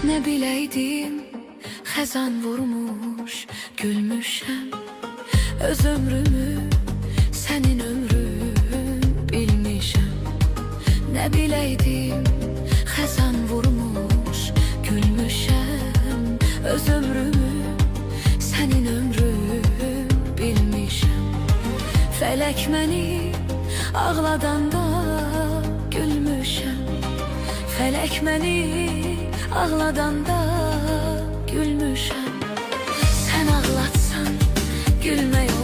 Ne bileydim, xəzan vurmuş, gülmüşəm. Öz ömrümü sənin ömrün bilmişəm. Ne bileydim, xəzan vurmuş, gülmüşəm. Öz ömrümü sənin ömrün bilmişəm. Fələk məni ağladanda gülmüşəm. Fələk məni ağladanda gülmüşəm. Sən ağlatsan gülmək